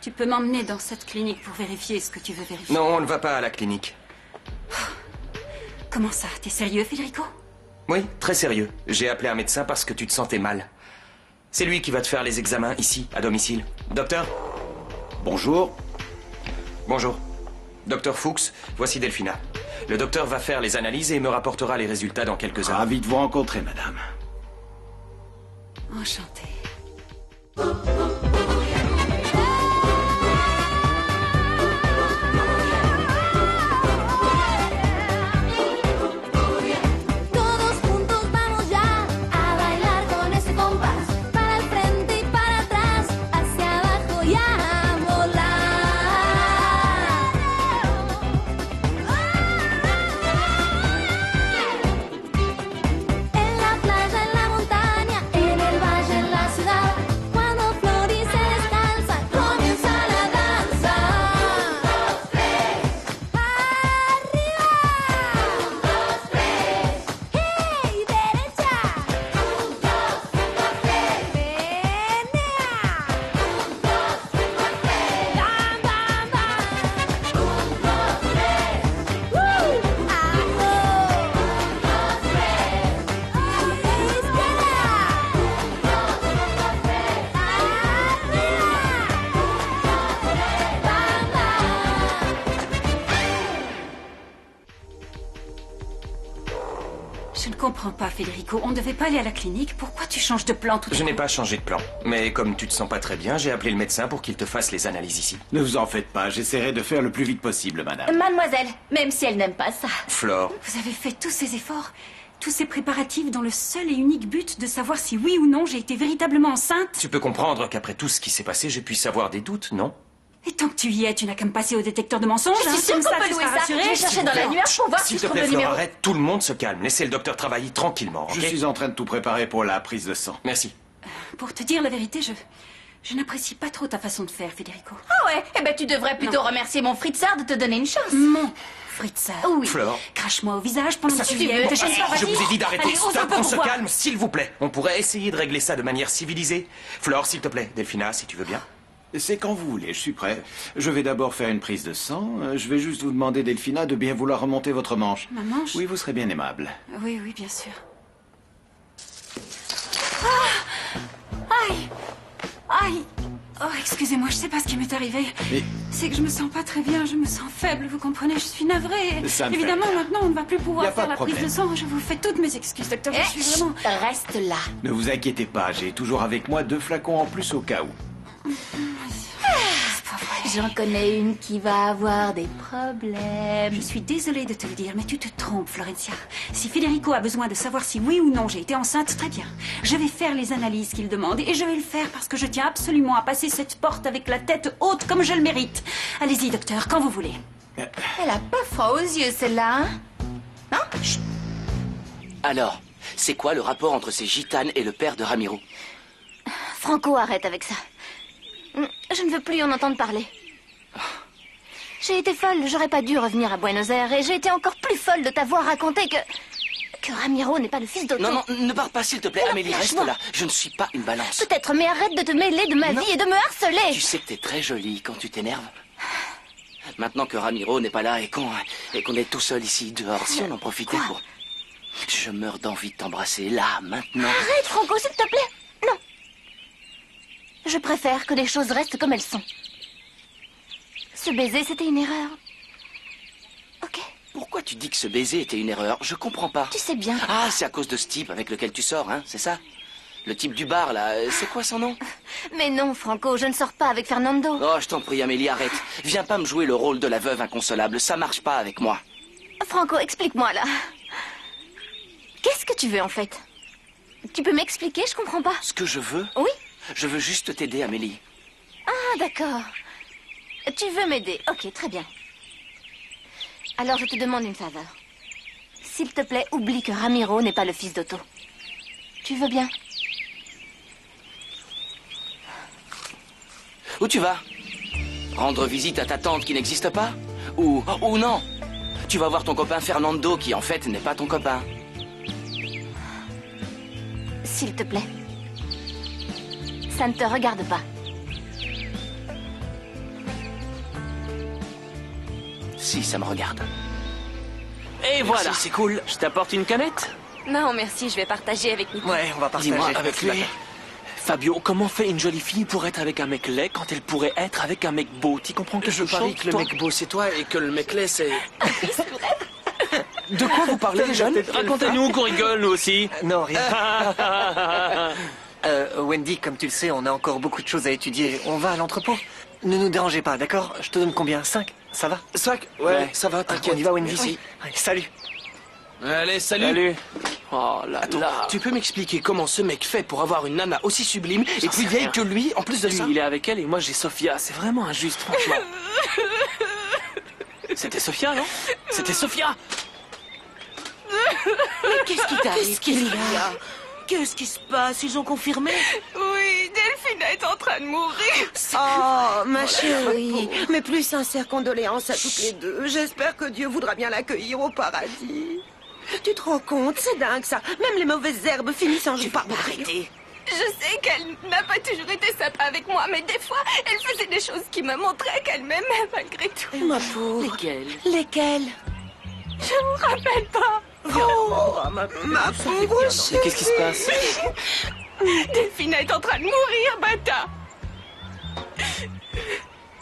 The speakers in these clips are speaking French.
Tu peux m'emmener dans cette clinique pour vérifier ce que tu veux vérifier. Non, on ne va pas à la clinique. Comment ça? T'es sérieux, Federico? Oui, très sérieux. J'ai appelé un médecin parce que tu te sentais mal. C'est lui qui va te faire les examens ici, à domicile. Docteur? Bonjour. Bonjour. Docteur Fuchs, voici Delphina. Le docteur va faire les analyses et me rapportera les résultats dans quelques heures. Ravi de vous rencontrer, madame. Enchantée. Je ne comprends pas, Federico. On ne devait pas aller à la clinique. Pourquoi tu changes de plan tout à Je n'ai coup? pas changé de plan. Mais comme tu te sens pas très bien, j'ai appelé le médecin pour qu'il te fasse les analyses ici. Ne vous en faites pas, j'essaierai de faire le plus vite possible, madame. Mademoiselle, même si elle n'aime pas ça. Flore, Vous avez fait tous ces efforts, tous ces préparatifs dans le seul et unique but de savoir si oui ou non j'ai été véritablement enceinte? tu peux comprendre qu'après tout ce qui s'est passé, je puisse avoir des doutes, non? Et tant que tu y es, tu n'as qu'à me passer au détecteur de mensonges. Je suis sûre Comme qu'on ça, peut tu louer seras ça. rassurée. Je vais chercher dans la nuage pour voir si S'il je te trouve plaît, le Flore, numéro. arrête, tout le monde se calme. Laissez le docteur travailler tranquillement, ok? Je suis en train de tout préparer pour la prise de sang. Merci. Pour te dire la vérité, je n'apprécie pas trop ta façon de faire, Federico. Ah ouais, eh ben tu devrais plutôt remercier mon Fritzard de te donner une chance. Mon Fritzer. Oui. Flore, Crache-moi au visage pendant que tu tu y es. veux. Te chasse pas, je vas-y. vous ai dit d'arrêter. Allez, ose un Stop, peu on pour se voir. calme, s'il vous plaît. On pourrait essayer de régler ça de manière civilisée. Flore, s'il te plaît. Delphina, si tu veux bien. C'est quand vous voulez, je suis prêt. Je vais d'abord faire une prise de sang. Je vais juste vous demander, Delphina, de bien vouloir remonter votre manche. Ma manche? Oui, vous serez bien aimable. Oui, oui, bien sûr. Aïe! Aïe! Oh, excusez-moi, je sais pas ce qui m'est arrivé. Mais C'est que je me sens pas très bien, je me sens faible, vous comprenez, je suis navrée. Ça me fait Évidemment, rien. maintenant, on ne va plus Y pouvoir a pas faire de la prise de problème. sang. Je vous fais toutes mes excuses, docteur, je suis vraiment... Reste là. ne vous inquiétez pas, j'ai toujours avec moi 2 flacons en plus au cas où. C'est pas vrai. J'en connais une qui va avoir des problèmes. Je suis désolée de te le dire, mais tu te trompes, Florencia. Si Federico a besoin de savoir si oui ou non j'ai été enceinte, très bien. Je vais faire les analyses qu'il demande et je vais le faire parce que je tiens absolument à passer cette porte avec la tête haute comme je le mérite. Allez-y, docteur, quand vous voulez. Elle a pas froid aux yeux, celle-là, hein? Alors, c'est quoi le rapport entre ces gitanes et le père de Ramiro? Franco, arrête avec ça. Je ne veux plus en entendre parler. J'ai été folle, j'aurais pas dû revenir à Buenos Aires et j'ai été encore plus folle de t'avoir raconté que Ramiro n'est pas le fils d'Otto. Non, non, ne pars pas, s'il te plaît. Non, Amélie, reste lâche-moi. là. Je ne suis pas une balance. Peut-être, mais arrête de te mêler de ma Non. vie et de me harceler. Tu sais que t'es très jolie quand tu t'énerves. Maintenant que Ramiro n'est pas là et qu'on est tout seul ici dehors, si on en profitait Quoi? pour... Je meurs d'envie de t'embrasser, là, maintenant. Arrête, Franco, s'il te plaît. Non. Je préfère que les choses restent comme elles sont. Ce baiser, c'était une erreur. Ok, Pourquoi tu dis que ce baiser était une erreur? Je comprends pas. tu sais bien. Ah, c'est à cause de ce type avec lequel tu sors, hein, c'est ça? Le type du bar, là, c'est quoi son nom? Mais non, Franco, je ne sors pas avec Fernando. Oh, je t'en prie, Amélie, arrête. Viens pas me jouer le rôle de la veuve inconsolable, ça marche pas avec moi. Franco, explique-moi, là. Qu'est-ce que tu veux, en fait? Tu peux m'expliquer? Je comprends pas. Ce que je veux, Oui? je veux juste t'aider, Amélie. Ah, d'accord. Tu veux m'aider? Ok, très bien. Alors, je te demande une faveur. S'il te plaît, oublie que Ramiro n'est pas le fils d'Otto. Tu veux bien? Où tu vas? Rendre visite à ta tante qui n'existe pas? Ou non? Tu vas voir ton copain Fernando qui, en fait, n'est pas ton copain. S'il te plaît. Ça ne te regarde pas. Si, ça me regarde. Et voilà. Merci, c'est cool. Je t'apporte une canette? Non, merci, je vais partager avec Nico. Ouais, on va partager. Dis-moi, avec lui. Fabio, comment fait une jolie fille pour être avec un mec laid quand elle pourrait être avec un mec beau? Tu comprends quelque Je chose, parie que le toi? mec beau c'est toi et que le mec laid c'est... De quoi vous parlez, les jeunes? Racontez-nous qu'on rigole, nous aussi. Non, rien. Wendy, comme tu le sais, on a encore beaucoup de choses à étudier. On va à l'entrepôt. Ne nous dérangez pas, d'accord? Je te donne combien? 5? Ça va? 5? Ouais, ça va, t'inquiète. On y va, Wendy? Merci. Allez, salut. Allez, salut. Salut. Oh là là. Tu peux m'expliquer comment ce mec fait pour avoir une nana aussi sublime et plus vieille que lui, en plus de ça? Lui, il est avec elle et moi j'ai Sophia. C'est vraiment injuste, franchement. C'était Sophia, non? C'était Sophia. Qu'est-ce qui t'arrive? Qu'est-ce qui se passe? Ils ont confirmé? Oui, Delphine est en train de mourir. Oh, ma chérie. Mes plus sincères condoléances à toutes les deux. J'espère que Dieu voudra bien l'accueillir au paradis. Tu te rends compte? C'est dingue, ça. Même les mauvaises herbes finissent un jour par mourir. Je sais qu'elle n'a pas toujours été sympa avec moi, mais des fois, elle faisait des choses qui me montraient qu'elle m'aimait malgré tout. Ma pauvre. Lesquels? Lesquelles? Je me rappelle pas. Oh, ma pauvre chérie. Qu'est-ce qui se passe? Delphine est en train de mourir, bâtard.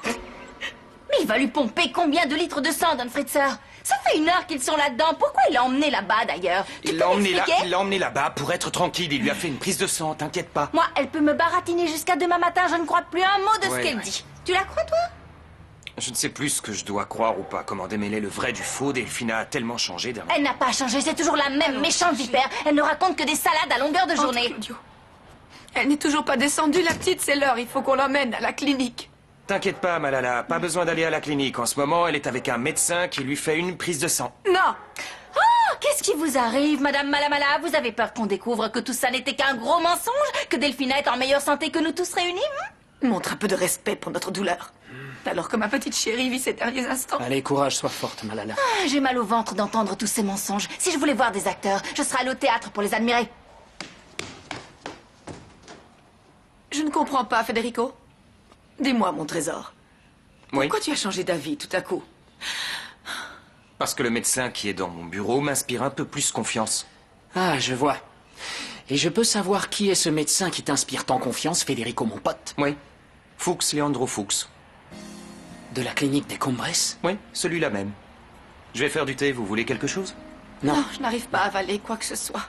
Mais il va lui pomper combien de litres de sang, Don Fritzer? Ça fait 1 heure qu'ils sont là-dedans. Pourquoi il l'a emmené là-bas, d'ailleurs? Tu Il peux l'a emmené là, m'expliquer? il l'a emmené là-bas pour être tranquille. Il lui a fait une prise de sang, t'inquiète pas. Moi, elle peut me baratiner jusqu'à demain matin. Je ne crois plus un mot de ce Ouais, qu'elle ouais. dit. Tu la crois, toi? Je ne sais plus ce que je dois croire ou pas. Comment démêler le vrai du faux. Delphina a tellement changé dernièrement. Elle n'a pas changé. C'est toujours la même méchante vipère. Elle ne raconte que des salades à longueur de journée. Claudio. Elle n'est toujours pas descendue, la petite, c'est l'heure. Il faut qu'on l'emmène à la clinique. T'inquiète pas, Malala. Pas besoin d'aller à la clinique. En ce moment, elle est avec un médecin qui lui fait une prise de sang. Non. Oh, qu'est-ce qui vous arrive, Madame Malamala? Vous avez peur qu'on découvre que tout ça n'était qu'un gros mensonge? Que Delphina est en meilleure santé que nous tous réunis? Montre un peu de respect pour notre douleur. Alors que ma petite chérie vit ces derniers instants. Allez, courage, sois forte, Malala. Ah, j'ai mal au ventre d'entendre tous ces mensonges. Si je voulais voir des acteurs, je serais allée au théâtre pour les admirer. Je ne comprends pas, Federico. Dis-moi, mon trésor. Oui, Pourquoi tu as changé d'avis tout à coup? parce que le médecin qui est dans mon bureau m'inspire un peu plus confiance. Ah, je vois. Et je peux savoir qui est ce médecin qui t'inspire tant confiance, Federico, mon pote? Oui. Fuchs, Leandro Fuchs. De la clinique des Cumbres? Oui, celui-là même. Je vais faire du thé. Vous voulez quelque chose? Non. Oh, je n'arrive pas à avaler quoi que ce soit.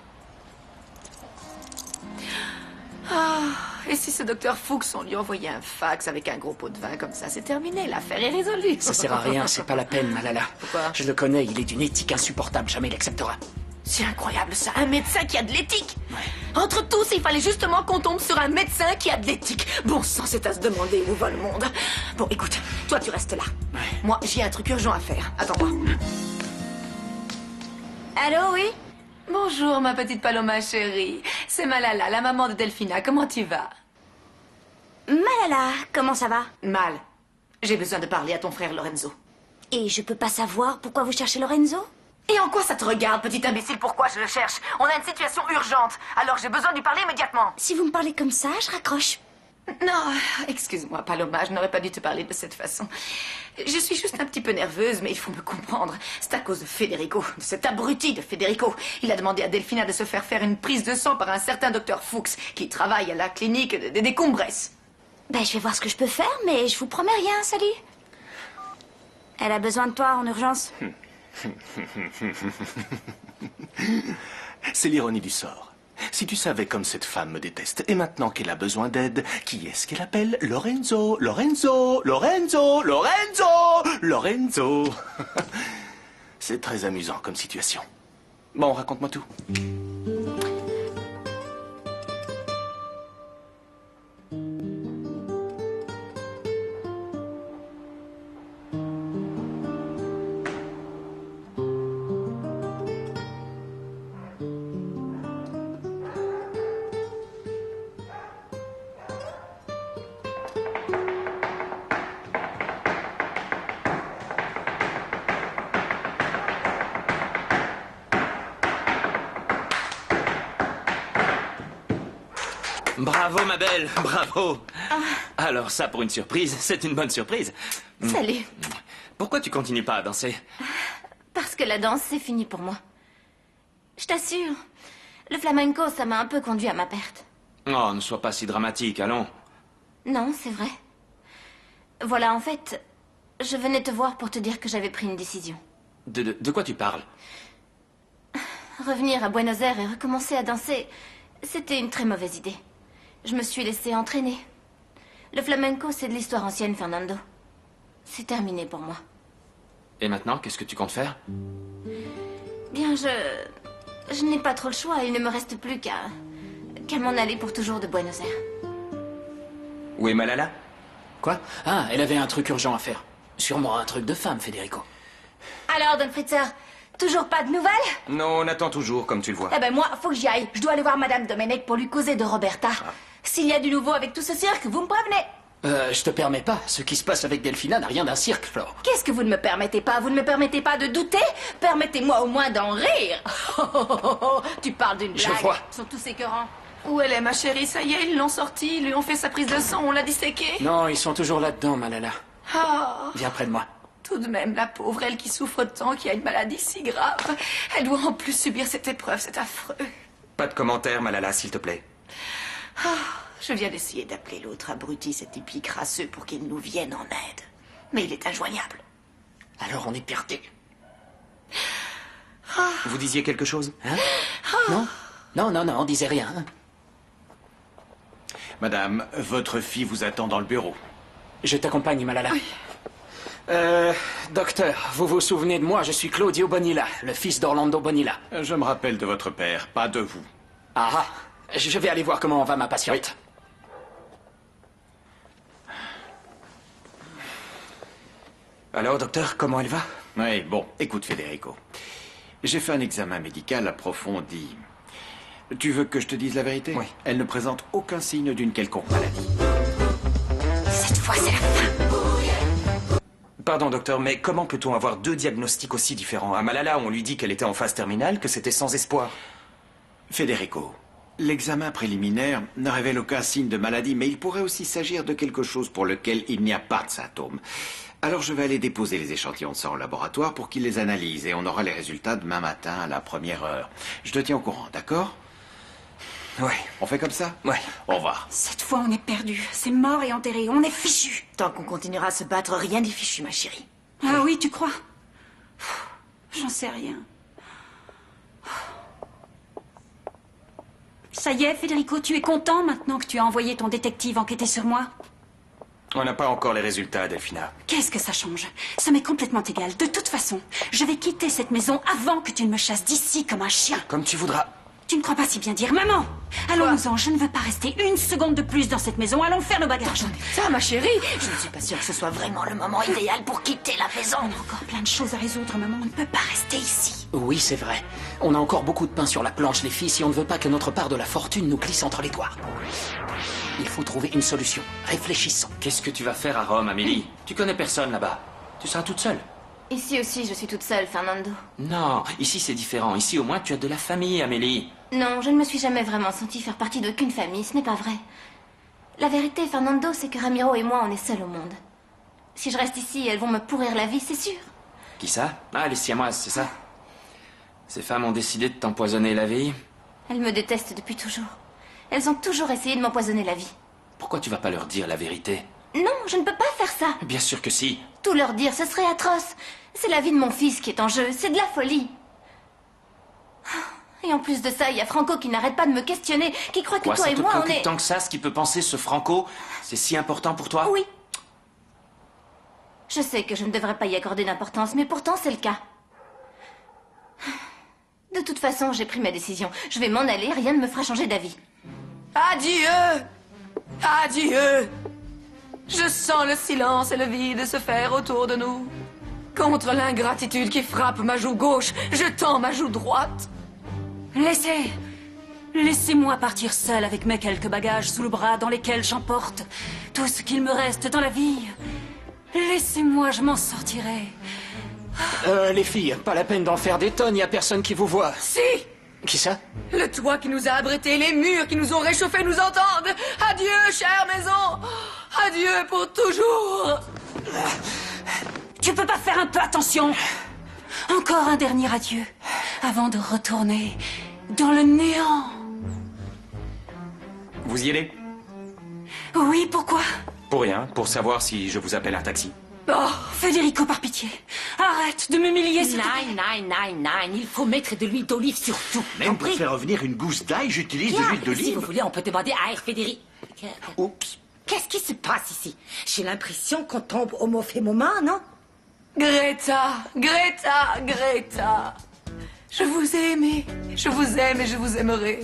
Ah, et si ce docteur Fuchs, on lui envoyait un fax avec un gros pot de vin comme ça, c'est terminé, l'affaire est résolue. Ça sert à rien, c'est pas la peine, Malala. Pourquoi? Je le connais, il est d'une éthique insupportable, jamais il acceptera. C'est incroyable ça, un médecin qui a de l'éthique. Entre tous, il fallait justement qu'on tombe sur un médecin qui a de l'éthique. Bon sang, c'est à se demander où va le monde. Bon, écoute, toi tu restes là. Moi, j'ai un truc urgent à faire. Attends-moi. Allô, oui? Bonjour, ma petite Paloma chérie. C'est Malala, la maman de Delphina. Comment tu vas? Malala, comment ça va? Mal. J'ai besoin de parler à ton frère Lorenzo. Et je peux pas savoir pourquoi vous cherchez Lorenzo? Et en quoi ça te regarde, petit imbécile? Pourquoi je le cherche? On a une situation urgente, alors j'ai besoin de lui parler immédiatement. Si vous me parlez comme ça, je raccroche. Non, excuse-moi, Paloma, je n'aurais pas dû te parler de cette façon. Je suis juste un petit peu nerveuse, mais il faut me comprendre. C'est à cause de Federico, de cet abruti de Federico. Il a demandé à Delphina de se faire une prise de sang par un certain docteur Fuchs, qui travaille à la clinique des Cumbres. Ben, je vais voir ce que je peux faire, mais je vous promets rien, salut. Elle a besoin de toi en urgence. C'est l'ironie du sort. Si tu savais comme cette femme me déteste, et maintenant qu'elle a besoin d'aide, qui est-ce qu'elle appelle? Lorenzo, Lorenzo, Lorenzo, Lorenzo, Lorenzo. C'est très amusant comme situation. Bon, raconte-moi tout. Bravo, ma belle, bravo. Alors ça, pour une surprise, c'est une bonne surprise. Salut. Pourquoi tu continues pas à danser? Parce que la danse, c'est fini pour moi. Je t'assure, le flamenco, ça m'a un peu conduit à ma perte. Oh, ne sois pas si dramatique, allons. Non, c'est vrai. Voilà, en fait, je venais te voir pour te dire que j'avais pris une décision. De quoi tu parles? Revenir à Buenos Aires et recommencer à danser, c'était une très mauvaise idée. Je me suis laissée entraîner. Le flamenco, c'est de l'histoire ancienne, Fernando. C'est terminé pour moi. Et maintenant, qu'est-ce que tu comptes faire? Bien, je n'ai pas trop le choix. Il ne me reste plus qu'à m'en aller pour toujours de Buenos Aires. Où est Malala? Quoi? Ah, elle avait un truc urgent à faire. Sûrement un truc de femme, Federico. Alors, Don Fritzer, toujours pas de nouvelles? Non, on attend toujours, comme tu le vois. Eh ben moi, faut que j'y aille. Je dois aller voir Madame Domenech pour lui causer de Roberta. S'il y a du nouveau avec tout ce cirque, vous me prévenez. Je te permets pas. Ce qui se passe avec Delphina n'a rien d'un cirque, Flore. Qu'est-ce que vous ne me permettez pas? Vous ne me permettez pas de douter? Permettez-moi au moins d'en rire. Tu parles d'une blague. Je vois. Ils sont tous écœurants. Où elle est, ma chérie? Ça y est, ils l'ont sortie, ils lui ont fait sa prise de sang, on l'a disséquée. Non, ils sont toujours là-dedans, Malala. Oh, Viens près de moi. tout de même, la pauvre, elle qui souffre tant, qui a une maladie si grave. Elle doit en plus subir cette épreuve, c'est affreux. Pas de commentaires, Malala, s'il te plaît. Je viens d'essayer d'appeler l'autre abruti, cet hippie crasseux, pour qu'il nous vienne en aide. Mais il est injoignable. Alors on est perdus. Vous disiez quelque chose? Hein? Non, on disait rien. Hein? Madame, votre fille vous attend dans le bureau. Je t'accompagne, Malala. Oui. Docteur, vous vous souvenez de moi? Je suis Claudio Bonilla, le fils d'Orlando Bonilla. Je me rappelle de votre père, pas de vous. Ah, je vais aller voir comment va ma patiente. Alors, docteur, comment elle va? Oui, bon, écoute, Federico. J'ai fait un examen médical approfondi. Tu veux que je te dise la vérité? Oui. Elle ne présente aucun signe d'une quelconque maladie. Cette fois, c'est la fin. Pardon, docteur, mais comment peut-on avoir deux diagnostics aussi différents? À Malala, on lui dit qu'elle était en phase terminale, que c'était sans espoir. Federico, l'examen préliminaire ne révèle aucun signe de maladie, mais il pourrait aussi s'agir de quelque chose pour lequel il n'y a pas de symptômes. Alors je vais aller déposer les échantillons de sang au laboratoire pour qu'ils les analysent et on aura les résultats demain matin à la première heure. Je te tiens au courant, d'accord? Ouais. On fait comme ça? Ouais. Au revoir. Cette fois, on est perdu. C'est mort et enterré. On est fichu. Tant qu'on continuera à se battre, rien n'est fichu, ma chérie. Ah oui, tu crois? J'en sais rien. Ça y est, Federico, tu es content maintenant que tu as envoyé ton détective enquêter sur moi? On n'a pas encore les résultats, Delphina. Qu'est-ce que ça change? Ça m'est complètement égal. De toute façon, je vais quitter cette maison avant que tu ne me chasses d'ici comme un chien. Comme tu voudras. Tu ne crois pas si bien dire. Maman, allons-nous-en. Je ne veux pas rester une seconde de plus dans cette maison. Allons faire nos bagages. Ça, ma chérie, je ne suis pas sûre que ce soit vraiment le moment idéal pour quitter la maison. On a encore plein de choses à résoudre, maman. On ne peut pas rester ici. Oui, c'est vrai. On a encore beaucoup de pain sur la planche, les filles, si on ne veut pas que notre part de la fortune nous glisse entre les doigts. Il faut trouver une solution. Réfléchissons. Qu'est-ce que tu vas faire à Rome, Amélie? Tu connais personne là-bas. Tu seras toute seule. Ici aussi, je suis toute seule, Fernando. Non, ici c'est différent. Ici au moins tu as de la famille, Amélie. Non, je ne me suis jamais vraiment sentie faire partie d'aucune famille, ce n'est pas vrai. La vérité, Fernando, c'est que Ramiro et moi, on est seuls au monde. Si je reste ici, elles vont me pourrir la vie, c'est sûr. Qui ça? Ah, les siamoises, c'est ça? Ces femmes ont décidé de t'empoisonner la vie. Elles me détestent depuis toujours. Elles ont toujours essayé de m'empoisonner la vie. Pourquoi tu vas pas leur dire la vérité? Non, je ne peux pas faire ça. Bien sûr que si. Tout leur dire, ce serait atroce. C'est la vie de mon fils qui est en jeu, c'est de la folie. Et en plus de ça, il y a Franco qui n'arrête pas de me questionner, qui croit que Quoi, toi ça et te moi, on préoccupe est... tant que ça, ce qu'il peut penser ce Franco? C'est si important pour toi? Oui. Je sais que je ne devrais pas y accorder d'importance, mais pourtant c'est le cas. De toute façon, j'ai pris ma décision. Je vais m'en aller, rien ne me fera changer d'avis. Adieu! Adieu! Je sens le silence et le vide se faire autour de nous. Contre l'ingratitude qui frappe ma joue gauche, je tends ma joue droite. Laissez-moi partir seule avec mes quelques bagages sous le bras dans lesquels j'emporte tout ce qu'il me reste dans la vie. Laissez-moi, je m'en sortirai. Les filles, pas la peine d'en faire des tonnes, y a personne qui vous voit. Si! Qui ça? Le toit qui nous a abrités, les murs qui nous ont réchauffés nous entendent. Adieu, chère maison. Adieu pour toujours. Tu peux pas faire un peu attention? Encore un dernier adieu, avant de retourner dans le néant. Vous y allez? Oui, pourquoi? Pour rien, pour savoir si je vous appelle un taxi. Oh, Federico, par pitié. Arrête de m'humilier, s'il te plaît. Nein, il faut mettre de l'huile d'olive sur tout. Même pour faire revenir une gousse d'ail, j'utilise de Bien, l'huile d'olive. Si vous voulez, on peut demander à Federico. Oups. Qu'est-ce qui se passe ici? J'ai l'impression qu'on tombe au mauvais moment, non? Greta, Greta, Greta. Je vous ai aimé. Je vous aime et je vous aimerai.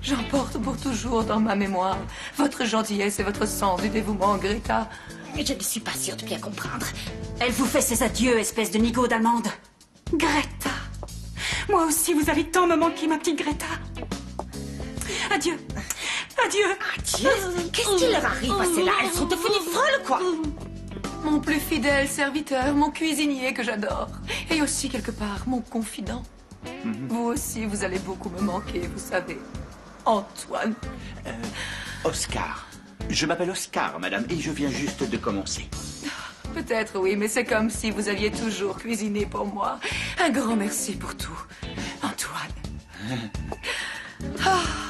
J'emporte pour toujours dans ma mémoire votre gentillesse et votre sens du dévouement, Greta. Je ne suis pas sûre de bien comprendre. Elle vous fait ses adieux, espèce de nigo d'allemande. Greta. Moi aussi, vous allez tant me manquer, ma petite Greta. Adieu. Adieu. Adieu? Qu'est-ce qui leur arrive à celles-là? Elles sont devenues folles, quoi. Mon plus fidèle serviteur, mon cuisinier que j'adore. Et aussi, quelque part, mon confident. Vous aussi, vous allez beaucoup me manquer, vous savez. Antoine. Oscar. Je m'appelle Oscar, madame, et je viens juste de commencer. Peut-être, oui, mais c'est comme si vous aviez toujours cuisiné pour moi. Un grand merci pour tout. Antoine.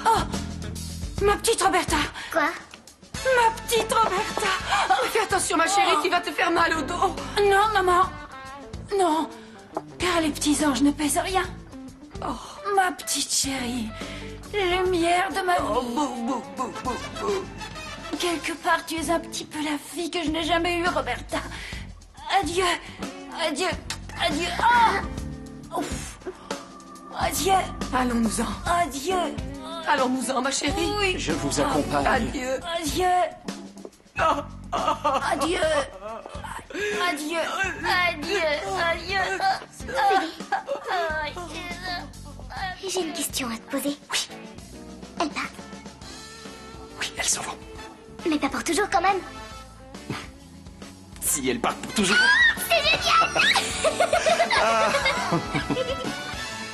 Oh, ma petite Roberta. Quoi? Ma petite Roberta. Fais attention, ma chérie, tu vas te faire mal au dos. Non, maman. Non, car les petits anges ne pèsent rien. Oh, ma petite chérie. Lumière de ma vie. Quelque part, tu es un petit peu la fille que je n'ai jamais eue, Roberta. Adieu. Adieu. Adieu. Oh. Ouf. Adieu. Allons-nous-en. Adieu. Allons-nous-en, ma chérie. Oui. Je vous accompagne. Adieu. Adieu. Adieu. Adieu. Adieu. J'ai une question à te poser. Oui. Elle part. Oui, elles s'en vont. Mais pas pour toujours quand même. Si elles partent pour toujours. C'est génial.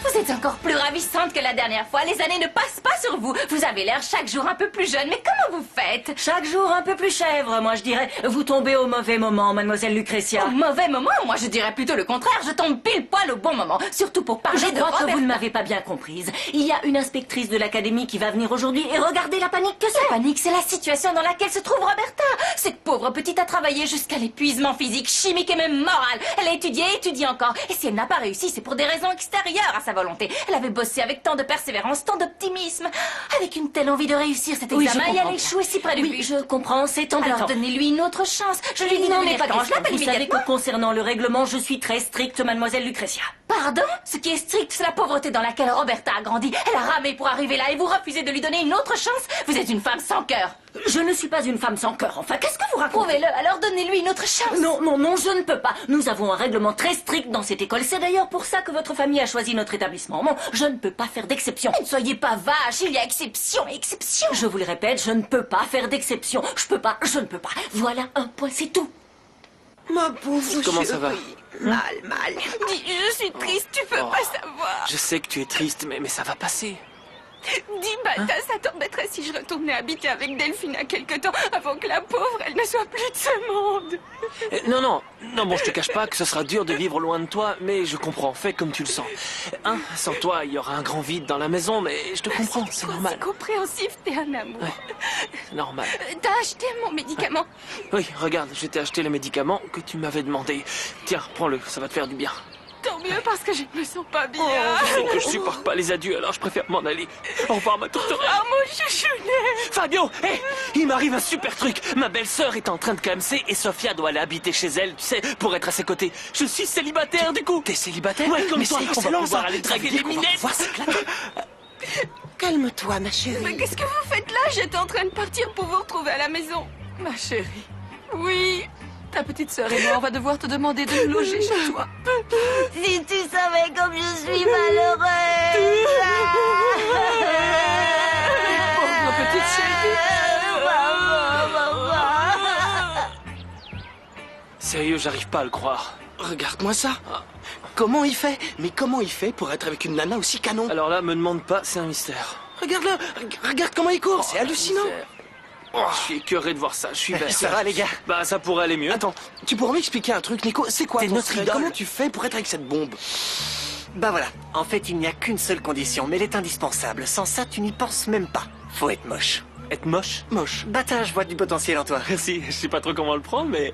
Vous êtes encore plus ravissante que la dernière fois. Les années ne passent pas sur vous. Vous avez l'air chaque jour un peu plus jeune. Mais comment vous faites? Chaque jour un peu plus chèvre, moi je dirais. Vous tombez au mauvais moment, mademoiselle Lucretia. Au mauvais moment? Moi, je dirais plutôt le contraire. Je tombe pile poil au bon moment. Surtout pour parler Je de crois que Roberta. vous ne m'avez pas bien comprise. Il y a une inspectrice de l'académie qui va venir aujourd'hui et regardez la panique que c'est. La panique, c'est la situation dans laquelle se trouve Roberta. Cette pauvre petite a travaillé jusqu'à l'épuisement physique, chimique et même moral. Elle a étudié et étudié encore. Et si elle n'a pas réussi, c'est pour des raisons extérieures à sa volonté. Elle avait bossé avec tant de persévérance, tant d'optimisme, avec une telle envie de réussir cet Oui, examen je et elle a comprends. échoué si près du Oui, but. je comprends, c'est embêtant. Alors donnez-lui une autre chance. Je lui dis Non, de mais venir pas quand je l'appelle Vous savez immédiatement. que concernant le règlement, je suis très stricte, mademoiselle Lucretia. Pardon? Ce qui est strict, c'est la pauvreté dans laquelle Roberta a grandi. Elle a ramé pour arriver là et vous refusez de lui donner une autre chance? Vous êtes une femme sans cœur. Je ne suis pas une femme sans cœur. Enfin, qu'est-ce que vous racontez? Prouvez-le, alors donnez-lui une autre chance. Non, je ne peux pas. Nous avons un règlement très strict dans cette école. C'est d'ailleurs pour ça que votre famille a choisi notre établissement. Non, je ne peux pas faire d'exception. Ne soyez pas vache, il y a exception, exception. Je vous le répète, je ne peux pas faire d'exception. Je ne peux pas. Voilà un point, c'est tout. Ma pauvre Comment ça va? Mal. Dis, je suis triste, tu peux pas savoir. Je sais que tu es triste, mais ça va passer. Dis, Balthas, ça t'embêterait si je retournais habiter avec Delphina quelque temps avant que la pauvre, elle ne soit plus de ce monde. Non, bon, je te cache pas que ce sera dur de vivre loin de toi, mais je comprends, fais comme tu le sens. Sans toi, il y aura un grand vide dans la maison, mais je te comprends, c'est normal. C'est compréhensif, t'es un amour. Ouais, c'est normal. T'as acheté mon médicament? Oui, regarde, je t'ai acheté le médicament que tu m'avais demandé. Tiens, prends-le, ça va te faire du bien. Tant mieux parce que je ne me sens pas bien. Je sais que je supporte pas les adieux, alors je préfère m'en aller. Au revoir, ma tourterelle. Oh, mon chouchounet. Fabio, il m'arrive un super truc. Ma belle-sœur est en train de KMC et Sofia doit aller habiter chez elle, tu sais, pour être à ses côtés. Je suis célibataire, du coup. T'es célibataire? Ouais, comme mais toi, c'est on va excellent, pouvoir ça. aller draguer les minettes. Calme-toi, ma chérie. Mais qu'est-ce que vous faites là? J'étais en train de partir pour vous retrouver à la maison. Ma chérie, Oui. ta petite sœur et moi, on va devoir te demander de nous loger chez toi. Si tu savais comme je suis malheureuse. Pauvre petite chérie. Sérieux, j'arrive pas à le croire. Regarde-moi ça. Comment il fait? Mais comment il fait pour être avec une nana aussi canon? Alors là, me demande pas, c'est un mystère. Regarde-le. Regarde comment il court. C'est hallucinant. Mystère. Je suis écœuré de voir ça, je suis bête. Ça va, les gars? Bah, ça pourrait aller mieux. Attends, tu pourrais m'expliquer un truc, Nico? C'est quoi T'es ton notre secret? idole. Comment tu fais pour être avec cette bombe? Bah voilà, en fait, il n'y a qu'une seule condition, mais elle est indispensable. Sans ça, tu n'y penses même pas. Faut être moche. Être moche? Moche. Bata, je vois du potentiel en toi. Si, je sais pas trop comment le prendre, mais...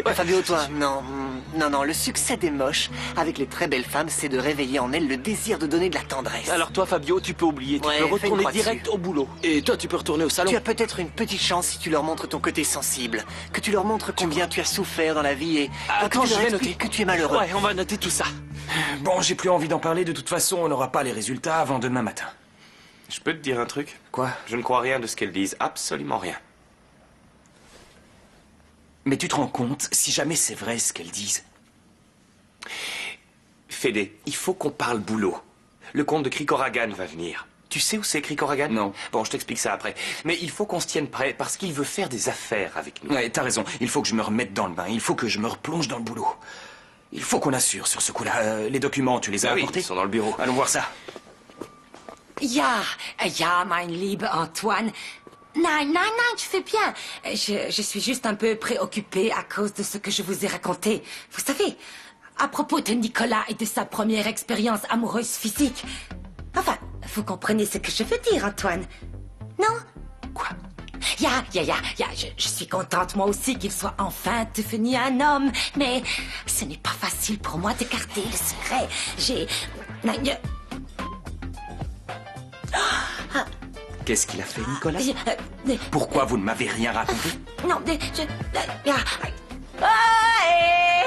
Ouais, Fabio, toi, non, le succès des moches, avec les très belles femmes, c'est de réveiller en elles le désir de donner de la tendresse. Alors toi, Fabio, tu peux oublier, tu Ouais, peux fais une retourner croix direct dessus. au boulot. Et toi, tu peux retourner au salon. Tu as peut-être une petite chance si tu leur montres ton côté sensible, que tu leur montres combien tu as souffert dans la vie et Attends, que tu je leur vais expliques noter. que tu es malheureux. Ouais, on va noter tout ça. Bon, j'ai plus envie d'en parler. De toute façon, on n'aura pas les résultats avant demain matin. Je peux te dire un truc? Quoi? Je ne crois rien de ce qu'elles disent, absolument rien. Mais tu te rends compte, si jamais c'est vrai ce qu'elles disent? Fédé, il faut qu'on parle boulot. Le comte de Krikoragan va venir. Tu sais où c'est Krikoragan? Non. Bon, je t'explique ça après. Mais il faut qu'on se tienne prêt parce qu'il veut faire des affaires avec nous. Ouais, t'as raison. Il faut que je me remette dans le bain. Il faut que je me replonge dans le boulot. Il faut qu'on assure sur ce coup-là. Les documents, tu les as Ah oui, apportés? ils sont dans le bureau. Allons voir ça. Ja, mein lieber Antoine. Nein, tu fais bien. Je suis juste un peu préoccupée à cause de ce que je vous ai raconté. Vous savez, à propos de Nicolas et de sa première expérience amoureuse physique. Enfin, vous comprenez ce que je veux dire, Antoine. Non? Quoi? Je suis contente moi aussi qu'il soit enfin devenu un homme. Mais ce n'est pas facile pour moi de garder le secret. Qu'est-ce qu'il a fait, Nicolas? Pourquoi vous ne m'avez rien raconté? Non,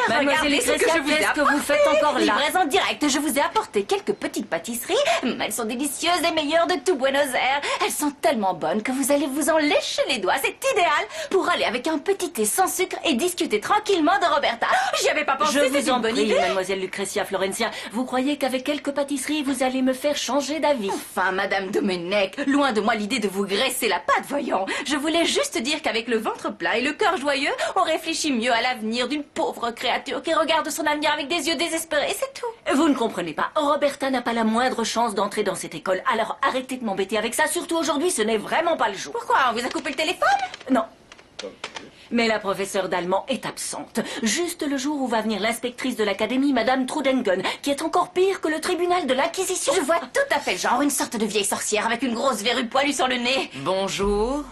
Mademoiselle regardez ce que Lucretia, je vous ai qu'est-ce que apporté. vous faites encore là? Livraison directe, je vous ai apporté quelques petites pâtisseries. Elles sont délicieuses et meilleures de tout Buenos Aires. Elles sont tellement bonnes que vous allez vous en lécher les doigts. C'est idéal pour aller avec un petit thé sans sucre et discuter tranquillement de Roberta. J'y avais pas pensé, Je c'est vous une en bonne prie, idée. mademoiselle Lucretia Florencia. Vous croyez qu'avec quelques pâtisseries, vous allez me faire changer d'avis? Enfin, Madame Domenech, loin de moi l'idée de vous graisser la patte, voyons. Je voulais juste dire qu'avec le ventre plat et le cœur joyeux, on réfléchit mieux à l'avenir d'une pauvre créature qui regarde son avenir avec des yeux désespérés, c'est tout. Vous ne comprenez pas. Roberta n'a pas la moindre chance d'entrer dans cette école. Alors arrêtez de m'embêter avec ça. Surtout aujourd'hui, ce n'est vraiment pas le jour. Pourquoi? On vous a coupé le téléphone? Non. Mais la professeure d'allemand est absente. Juste le jour où va venir l'inspectrice de l'académie, Madame Trudengen, qui est encore pire que le tribunal de l'Inquisition. Je vois tout à fait le genre, une sorte de vieille sorcière avec une grosse verrue poilue sur le nez. Bonjour.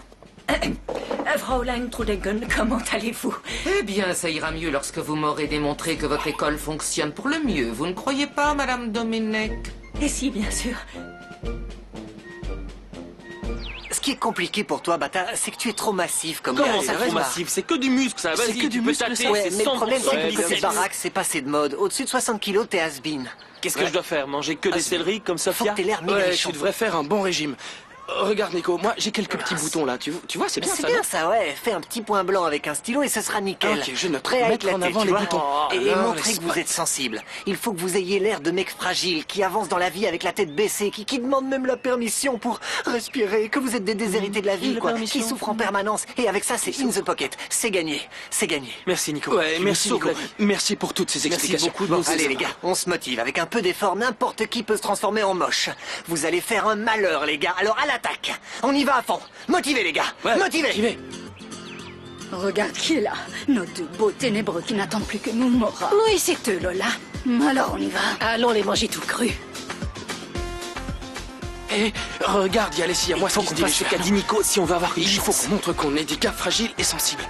Fraulein Trudengen, comment allez-vous? Eh bien, ça ira mieux lorsque vous m'aurez démontré que votre école fonctionne pour le mieux. Vous ne croyez pas, Madame Domenech? Et si, bien sûr. Ce qui est compliqué pour toi, Bata, c'est que tu es trop massif comme Comment gars, ça, reste trop là. massif? C'est que du muscle, ça. C'est Vas-y, que tu du peux muscle, tâter, ça. Ouais, c'est mais le problème, c'est 100% que cette baraque, c'est passé de mode. Au-dessus de 60 kilos, t'es has-been. Qu'est-ce que je dois faire? Manger que des céleris comme Sophia? Faut que t'aies l'air méga Ouais, méchant. tu devrais faire un bon régime. Regarde, Nico, moi j'ai quelques petits boutons là. Tu vois, c'est bien C'est ça. bien non ça, ouais. Fais un petit point blanc avec un stylo et ce sera nickel. Ok, je note. Prêt à Mettre en éclater, avant tu les vois. boutons. Et Alors, montrer laisse que vous pas- êtes sensible. Il faut que vous ayez l'air de mec fragile, qui avance dans la vie avec la tête baissée, qui demande même la permission pour respirer, que vous êtes des déshérités de la vie, La quoi. permission. Qui souffrent en permanence. Et avec ça, c'est in the pocket. C'est gagné. C'est gagné. Merci, Nico. Ouais, Tu me merci sauves Nico. la vie. Merci pour toutes ces Merci explications. beaucoup. Bon, Allez c'est les ça. gars, on se motive. Avec un peu d'effort, n'importe qui peut se transformer en moche. Vous allez faire un malheur, les gars. Alors à l'attaque. On y va à fond. Motivez les gars. Ouais, Motivez. j'y vais. Regarde qui est là. Nos deux beaux ténébreux qui n'attendent plus que nous, Mora. Oui, c'est eux, Lola. Alors on y va. Allons les manger tout cru. Eh, regarde, il y a Alessia. Moi, Faut qu'on fasse ce qu'a dit Nico si on va avoir une Il faut chance. qu'on montre qu'on est des gars fragiles et sensibles.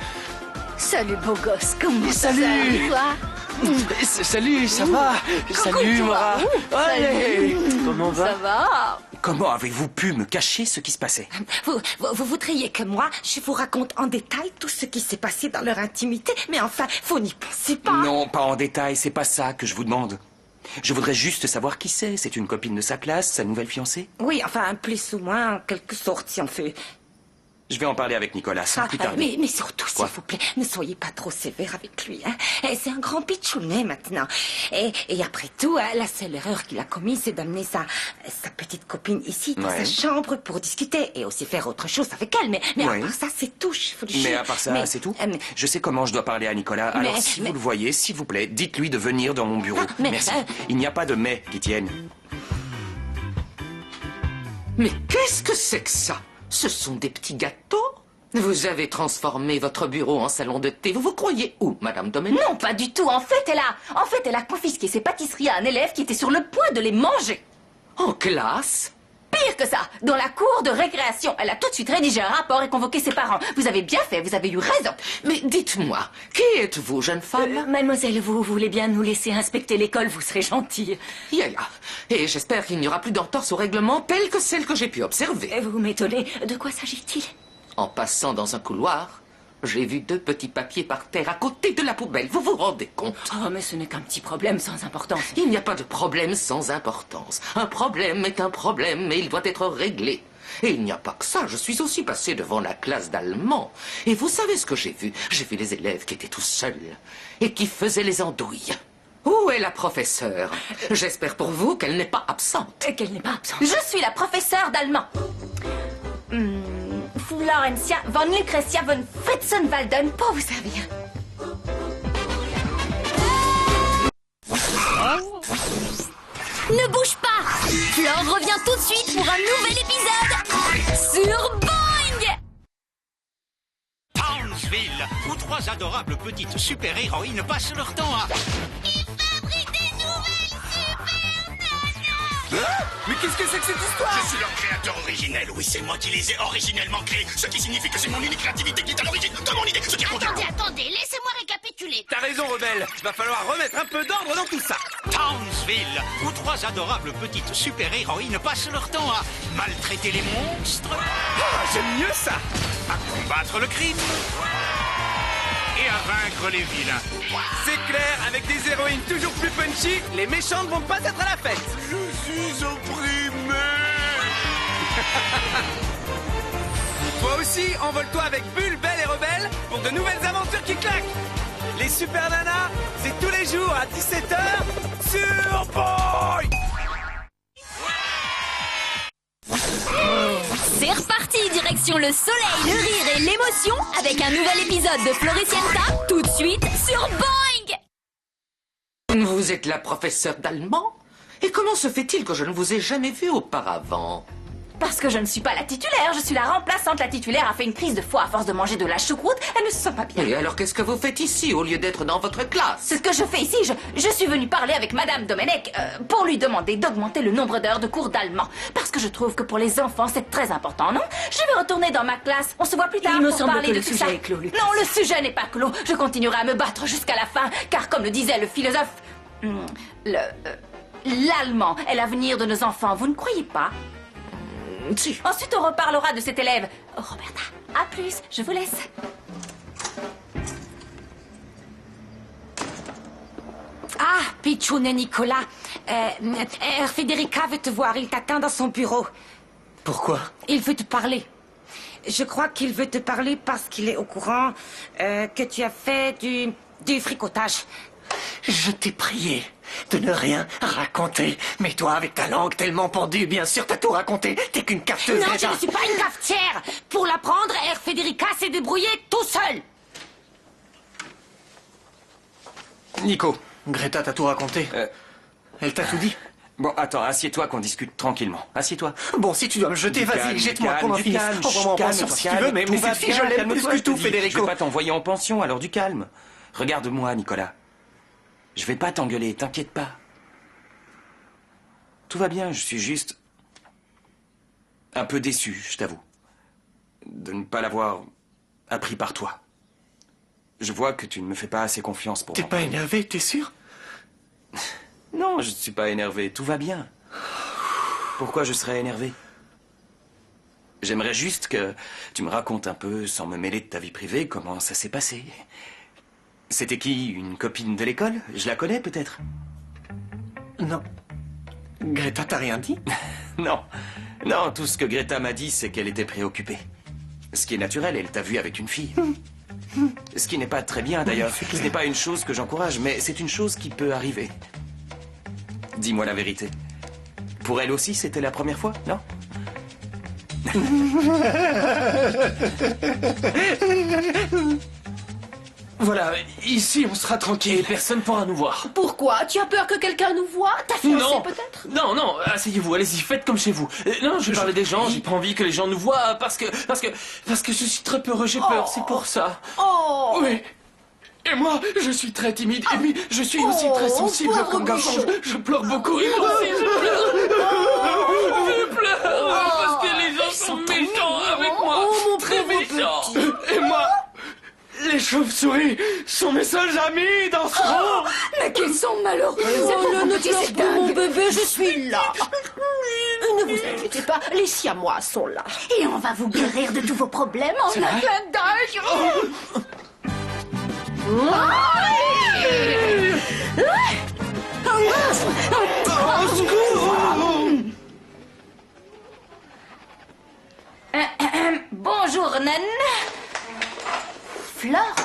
Salut beau gosse, comment ça Salut. va, toi? Salut, ça va? Salut, Mora. Allez. Comment va? Ça va? Comment avez-vous pu me cacher ce qui se passait? Vous voudriez que moi, je vous raconte en détail tout ce qui s'est passé dans leur intimité, mais enfin, vous n'y pensez pas. Non, pas en détail, c'est pas ça que je vous demande. Je voudrais juste savoir qui c'est. C'est une copine de sa classe, sa nouvelle fiancée? Oui, enfin, plus ou moins, en quelque sorte, si on fait. Je vais en parler avec Nicolas, sans plus tarder. mais surtout, s'il Quoi? vous plaît, ne soyez pas trop sévère avec lui. Hein. C'est un grand pitchounet maintenant. Et après tout, la seule erreur qu'il a commise, c'est d'amener sa petite copine ici, dans Ouais. sa chambre, pour discuter et aussi faire autre chose avec elle. Mais Ouais. à part ça, c'est tout. Je vous le Mais jure. à part ça, Mais- c'est tout? mais- Je sais comment je dois parler à Nicolas. Mais- Alors, si mais- vous le voyez, s'il vous plaît, dites-lui de venir dans mon bureau. mais- Merci. Il n'y a pas de mais qui tienne. Mais qu'est-ce que c'est que ça? Ce sont des petits gâteaux? Vous avez transformé votre bureau en salon de thé. Vous vous croyez où, Madame Domenech? Non, pas du tout. En fait, elle a confisqué ses pâtisseries à un élève qui était sur le point de les manger. En classe? Pire que ça, dans la cour de récréation. Elle a tout de suite rédigé un rapport et convoqué ses parents. Vous avez bien fait, vous avez eu raison. Mais dites-moi, qui êtes-vous, jeune femme? Mademoiselle, vous voulez bien nous laisser inspecter l'école, vous serez gentille. Yaya. Et j'espère qu'il n'y aura plus d'entorse au règlement telle que celle que j'ai pu observer. Vous m'étonnez. De quoi s'agit-il? En passant dans un couloir, j'ai vu 2 petits papiers par terre à côté de la poubelle. Vous vous rendez compte? Oh, mais ce n'est qu'un petit problème sans importance. Il n'y a pas de problème sans importance. Un problème est un problème et il doit être réglé. Et il n'y a pas que ça. Je suis aussi passé devant la classe d'allemand. Et vous savez ce que j'ai vu? J'ai vu les élèves qui étaient tout seuls et qui faisaient les andouilles. Où est la professeure? J'espère pour vous qu'elle n'est pas absente. Qu'elle n'est pas absente. Je suis la professeure d'allemand. Florencia von Lucretia von Fritzenwalden, pour vous servir. Ne bouge pas! Flore revient tout de suite pour un nouvel épisode sur Boing! Townsville, où 3 adorables petites super-héroïnes passent leur temps à... Mais qu'est-ce que c'est que cette histoire? Je suis leur créateur originel, oui, c'est moi qui les ai originellement créés, ce qui signifie que c'est mon unique créativité qui est à l'origine de mon idée, ce qui est Attendez, laissez-moi récapituler. T'as raison, Rebelle. Va falloir remettre un peu d'ordre dans tout ça. Townsville, où 3 adorables petites super-héroïnes passent leur temps à maltraiter les monstres... Ah, j'aime mieux ça. À combattre le crime... et à vaincre les vilains. C'est clair, avec des héroïnes toujours plus punchy, les méchantes vont pas être à la fête. Je suis opprimé. Toi aussi, envole-toi avec Bulle, Belle et Rebelle pour de nouvelles aventures qui claquent. Les Super Nanas, c'est tous les jours à 17h sur Boing. C'est reparti, direction le soleil, le rire et l'émotion avec un nouvel épisode de Floricienta, tout de suite sur Boing! Vous êtes la professeure d'allemand? Et comment se fait-il que je ne vous ai jamais vu auparavant? Parce que je ne suis pas la titulaire, je suis la remplaçante. La titulaire a fait une crise de foie à force de manger de la choucroute, elle ne se sent pas bien. Et alors qu'est-ce que vous faites ici au lieu d'être dans votre classe? C'est ce que je fais ici, je suis venue parler avec Madame Domenech pour lui demander d'augmenter le nombre d'heures de cours d'allemand. Parce que je trouve que pour les enfants c'est très important, non? Je vais retourner dans ma classe, on se voit plus tard Il me pour semble parler que de le tout sujet ça. est clos, Lucas. Non, le sujet n'est pas clos, je continuerai à me battre jusqu'à la fin, car comme le disait le philosophe, l'allemand est l'avenir de nos enfants, vous ne croyez pas? Si. Ensuite, on reparlera de cet élève. Roberta, à plus, je vous laisse. Ah, Pichoun et Nicolas. Federica veut te voir, il t'attend dans son bureau. Pourquoi? Il veut te parler. Je crois qu'il veut te parler parce qu'il est au courant que tu as fait du fricotage. Je t'ai prié de ne rien raconter. Mais toi, avec ta langue tellement pendue, bien sûr, t'as tout raconté. T'es qu'une cafeteuse, Non, Greta. je ne suis pas une cafetière. Pour l'apprendre, Federica s'est débrouillée tout seul. Nico. Greta t'a tout raconté. Elle t'a tout dit. Bon, attends, assieds-toi qu'on discute tranquillement. Assieds-toi. Bon, si tu dois me jeter, Du vas-y, calme, jette-moi du qu'on en calme, finisse. du calme, Envoie-moi en pension calme, si tu calme, veux, mais tout va cette fille, bien, je l'aime calme-toi, plus que je te tout, dis. Je Federico. vais pas t'envoyer en pension, alors du calme. Regarde-moi, Nicolas. Je vais pas t'engueuler, t'inquiète pas. Tout va bien, je suis juste... un peu déçu, je t'avoue. De ne pas l'avoir appris par toi. Je vois que tu ne me fais pas assez confiance pour... T'es pas énervé, t'es sûr? Non, je ne suis pas énervé, tout va bien. Pourquoi je serais énervé? J'aimerais juste que tu me racontes un peu, sans me mêler de ta vie privée, comment ça s'est passé. C'était qui? Une copine de l'école? Je la connais peut-être? Non. Greta t'a rien dit? Non. Non, tout ce que Greta m'a dit, c'est qu'elle était préoccupée. Ce qui est naturel, elle t'a vu avec une fille. Ce qui n'est pas très bien d'ailleurs. Ce n'est pas une chose que j'encourage, mais c'est une chose qui peut arriver. Dis-moi la vérité. Pour elle aussi, c'était la première fois, non? Voilà, ici on sera tranquille et personne pourra nous voir. Pourquoi? Tu as peur que quelqu'un nous voie? Ta fiancée peut-être? Non, asseyez-vous, allez-y, faites comme chez vous. Non, je parlais des gens, j'ai pas envie que les gens nous voient parce que je suis très peureux, j'ai peur, c'est pour ça. Oh. Oui. Et moi, je suis très timide, et puis je suis aussi très sensible comme garçon. Je pleure beaucoup, et moi aussi je pleure. Je pleure parce que les gens sont méchants avec moi, très méchants. Et moi, les chauves-souris sont mes seuls amis dans ce monde. Mais qu'ils sont malheureux. Ne pleure pas, mon bébé, je suis là. Ne vous inquiétez pas, les siamois sont là. Et on va vous guérir de tous vos problèmes en un clin d'œil. Bonjour, Nan. Flore,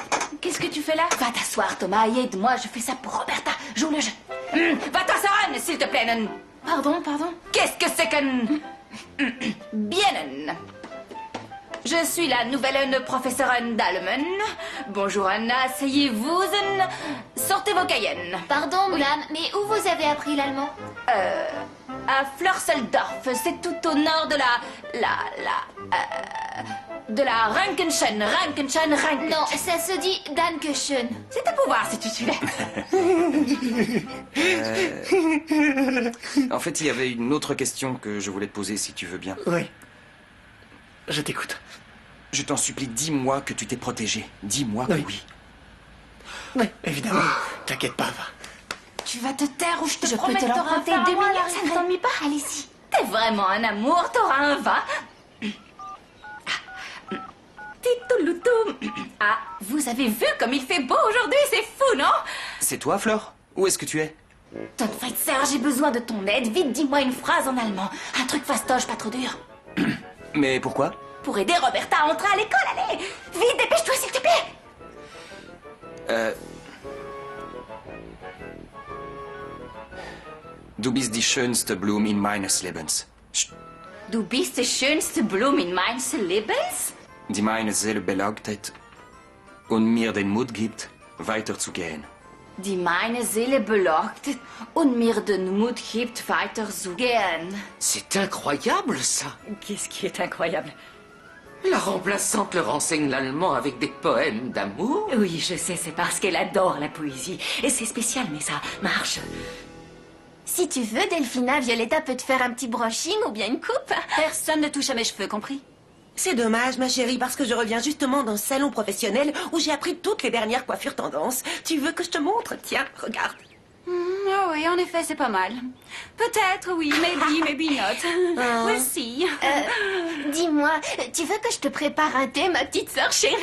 qu'est-ce que tu fais là? Va t'asseoir, Thomas, et aide-moi, je fais ça pour Roberta. Joue le jeu. Va t'asseoir, Nan, s'il te plaît, Nan. Pardon. Qu'est-ce que c'est que... Bien, Nan. Je suis la nouvelle professeure d'allemand. Bonjour, Anna, asseyez-vous. Sortez vos cayennes. Pardon, madame, mais où vous avez appris l'allemand? À Florseldorf, c'est tout au nord de la Rankenschen. Non, ça se dit Dankeschön. C'était pour voir si tu suivais. En fait, il y avait une autre question que je voulais te poser, si tu veux bien. Oui. Je t'écoute. Je t'en supplie, dis-moi que tu t'es protégé. Dis-moi que oui. Oui, évidemment. T'inquiète pas, va. Tu vas te taire ou je Je promets peux te que t'auras l'emprunter affaire à 2 moi, milliards, ça ne t'ennuie pas? Allez-y. T'es vraiment un amour, t'auras un vin. Titouloutou. Ah, vous avez vu comme il fait beau aujourd'hui, c'est fou, non? C'est toi, Fleur? Où est-ce que tu es? Tonfreitzer, j'ai besoin de ton aide. Vite, dis-moi une phrase en allemand. Un truc fastoche, pas trop dur. Mais pourquoi? Pour aider Roberta à entrer à l'école, allez! Vite, dépêche-toi, s'il te plaît! Du bist die schönste Blume in meines Lebens. Du bist die schönste Blume in meines Lebens? Die meine Seele belaubt hat und mir den Mut gibt, weiterzugehen. Die meine Seele belockt und mir den Mut gibt, weiterzugehen. C'est incroyable, ça. Qu'est-ce qui est incroyable? La remplaçante leur enseigne l'allemand avec des poèmes d'amour. Oui, je sais, c'est parce qu'elle adore la poésie. Et c'est spécial, mais ça marche. Si tu veux, Delphina, Violetta peut te faire un petit brushing ou bien une coupe. Personne ne touche à mes cheveux, compris? C'est dommage, ma chérie, parce que je reviens justement d'un salon professionnel où j'ai appris toutes les dernières coiffures tendances. Tu veux que je te montre? Tiens, regarde. Ah oui, en effet, c'est pas mal. Peut-être, oui, maybe not. We'll see. Dis-moi, tu veux que je te prépare un thé, ma petite sœur chérie?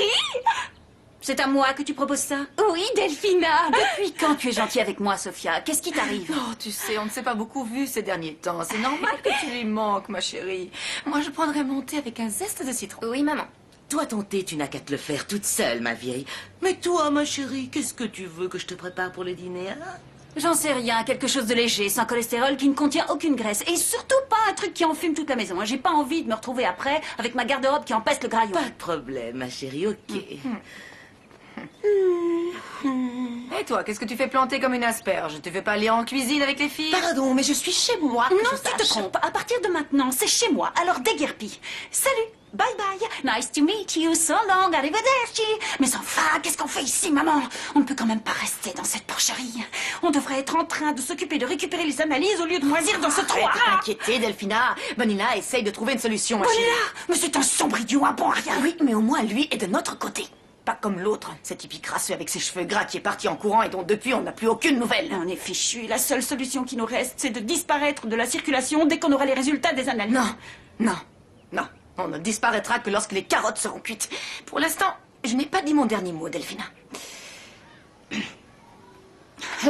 C'est à moi que tu proposes ça? Oui, Delphina. Depuis quand tu es gentille avec moi, Sophia? Qu'est-ce qui t'arrive? Oh, tu sais, on ne s'est pas beaucoup vu ces derniers temps. C'est normal que tu lui manques, ma chérie. Moi, je prendrais mon thé avec un zeste de citron. Oui, maman. Toi, ton thé, tu n'as qu'à te le faire toute seule, ma vieille. Mais toi, ma chérie, qu'est-ce que tu veux que je te prépare pour le dîner, hein? J'en sais rien, quelque chose de léger, sans cholestérol, qui ne contient aucune graisse. Et surtout pas un truc qui enfume toute la maison. J'ai pas envie de me retrouver après avec ma garde-robe qui empeste le graillon. Pas de problème, ma chérie, ok. Et toi, qu'est-ce que tu fais planter comme une asperge? Tu fais pas aller en cuisine avec les filles? Pardon, mais je suis chez moi. Non, tu te trompes. À partir de maintenant, c'est chez moi. Alors déguerpis. Salut, bye bye. Nice to meet you. So long, arrivederci. Mais enfin, qu'est-ce qu'on fait ici, maman? On ne peut quand même pas rester dans cette porcherie. On devrait être en train de s'occuper de récupérer les analyses au lieu de moisir dans ce trou. Arrête de t'inquiéter, Delphina. Bonilla essaye de trouver une solution, ma Bonilla? chérie. Mais c'est un sombre idiot, un bon à rien. Oui, mais au moins lui est de notre côté. Pas comme l'autre, cet hippie crasseux avec ses cheveux gras qui est parti en courant et dont depuis on n'a plus aucune nouvelle. On est fichu. La seule solution qui nous reste, c'est de disparaître de la circulation dès qu'on aura les résultats des analyses. Non. On ne disparaîtra que lorsque les carottes seront cuites. Pour l'instant, je n'ai pas dit mon dernier mot, Delphina.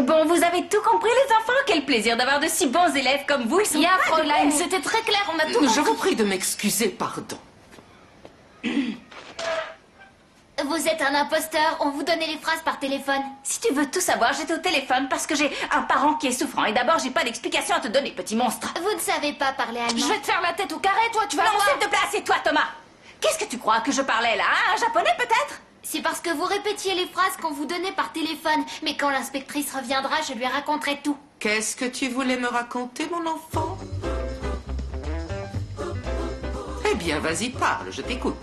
Bon, vous avez tout compris, les enfants? Quel plaisir d'avoir de si bons élèves comme vous. Ils sont Ya, pas Fräulein, des- c'était très clair, on a tout Je compris. vous prie de m'excuser, pardon. Vous êtes un imposteur, on vous donnait les phrases par téléphone. Si tu veux tout savoir, j'étais au téléphone parce que j'ai un parent qui est souffrant. Et d'abord, j'ai pas d'explication à te donner, petit monstre. Vous ne savez pas parler allemand. Je vais te faire la tête au carré, toi, tu vas Non, voir. S'il te plaît, assieds-toi, Thomas. Qu'est-ce que tu crois que je parlais là, hein? Un japonais peut-être? C'est parce que vous répétiez les phrases qu'on vous donnait par téléphone. Mais quand l'inspectrice reviendra, je lui raconterai tout. Qu'est-ce que tu voulais me raconter, mon enfant? Eh bien, vas-y, parle, je t'écoute.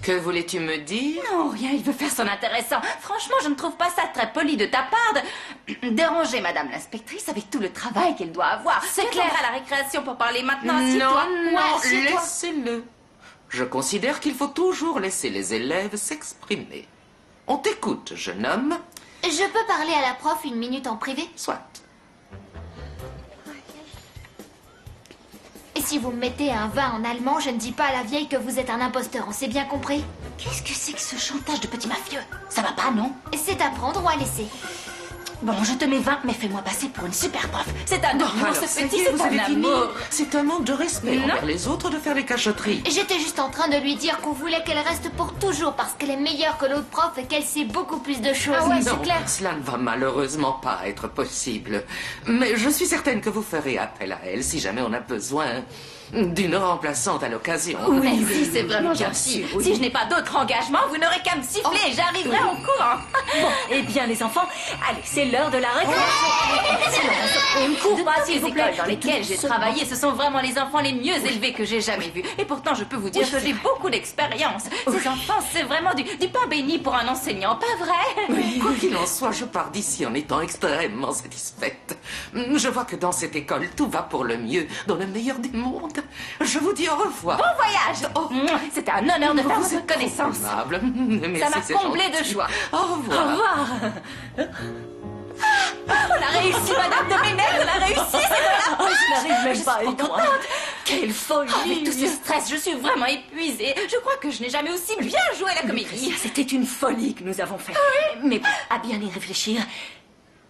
Que voulais-tu me dire? Non, rien, il veut faire son intéressant. Franchement, je ne trouve pas ça très poli de ta part de déranger Madame l'inspectrice avec tout le travail qu'elle doit avoir. C'est clair à la récréation pour parler maintenant. Assieds-toi. Non, laissez-le. Je considère qu'il faut toujours laisser les élèves s'exprimer. On t'écoute, jeune homme. Je peux parler à la prof une minute en privé? Soit. Et si vous me mettez un 20 en allemand, je ne dis pas à la vieille que vous êtes un imposteur, on s'est bien compris? Qu'est-ce que c'est que ce chantage de petit mafieux? Ça va pas, non? C'est à prendre ou à laisser? Bon, je te mets 20, mais fais-moi passer pour une super prof. C'est un amour, Alors, ce ça petit, y est, c'est vous un avez fini. amour. C'est un manque de respect Non. envers les autres de faire les cachotteries. J'étais juste en train de lui dire qu'on voulait qu'elle reste pour toujours parce qu'elle est meilleure que l'autre prof et qu'elle sait beaucoup plus de choses. Ah ouais, c'est Non, clair. cela ne va malheureusement pas être possible. Mais je suis certaine que vous ferez appel à elle si jamais on a besoin d'une remplaçante à l'occasion. Merci, c'est vraiment Bien gentil. sûr, oui. Si je n'ai pas d'autre engagement, vous n'aurez qu'à me siffler et j'arriverai en courant. Bon, eh bien, les enfants, allez, c'est l'heure de la récréation. On ne court pas, s'il vous plaît. Dans lesquelles j'ai travaillé, ce sont vraiment les enfants les mieux élevés que j'ai jamais vus. Et pourtant, je peux vous dire que j'ai beaucoup d'expérience. Ces enfants, c'est vraiment du pain béni pour un enseignant, pas vrai? Quoi qu'il en soit, je pars d'ici en étant extrêmement satisfaite. Je vois que dans cette école, tout va pour le mieux, dans le meilleur des mondes. Je vous dis au revoir. Bon voyage. C'était un honneur de faire votre connaissance. Aimable. Ça m'a comblé de joie. Au revoir. Au revoir. On a réussi, Madame de Ménel, on a réussi, c'est de la part. je n'arrive même suis pas à y trop croire. contente. Quelle folie. Avec tout ce stress, je suis vraiment épuisée. Je crois que je n'ai jamais aussi bien joué la comédie. C'était une folie que nous avons faite. Mais bon, à bien y réfléchir,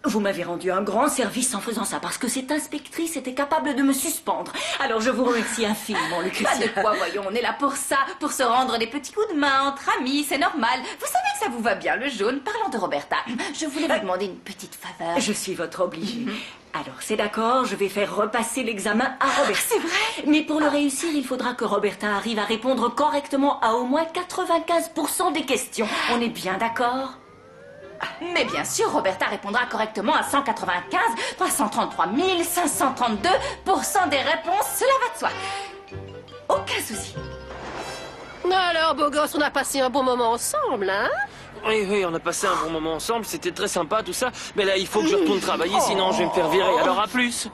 vous m'avez rendu un grand service en faisant ça, parce que cette inspectrice était capable de me suspendre. Alors je vous remercie infiniment, Lucretia. Pas de quoi, voyons, on est là pour ça, pour se rendre des petits coups de main entre amis, c'est normal. Vous savez que ça vous va bien, le jaune. Parlant de Roberta, je voulais vous demander une petite faveur. Je suis votre obligée. Alors c'est d'accord, je vais faire repasser l'examen à Roberta. C'est vrai? Mais pour le réussir, il faudra que Roberta arrive à répondre correctement à au moins 95% des questions. On est bien d'accord? Mais bien sûr, Roberta répondra correctement à 195, 333 532% des réponses, cela va de soi. Aucun souci. Alors, beau gosse, on a passé un bon moment ensemble, hein? Oui, on a passé un bon moment ensemble, c'était très sympa tout ça. Mais là, il faut que je retourne travailler, sinon je vais me faire virer. Alors à plus.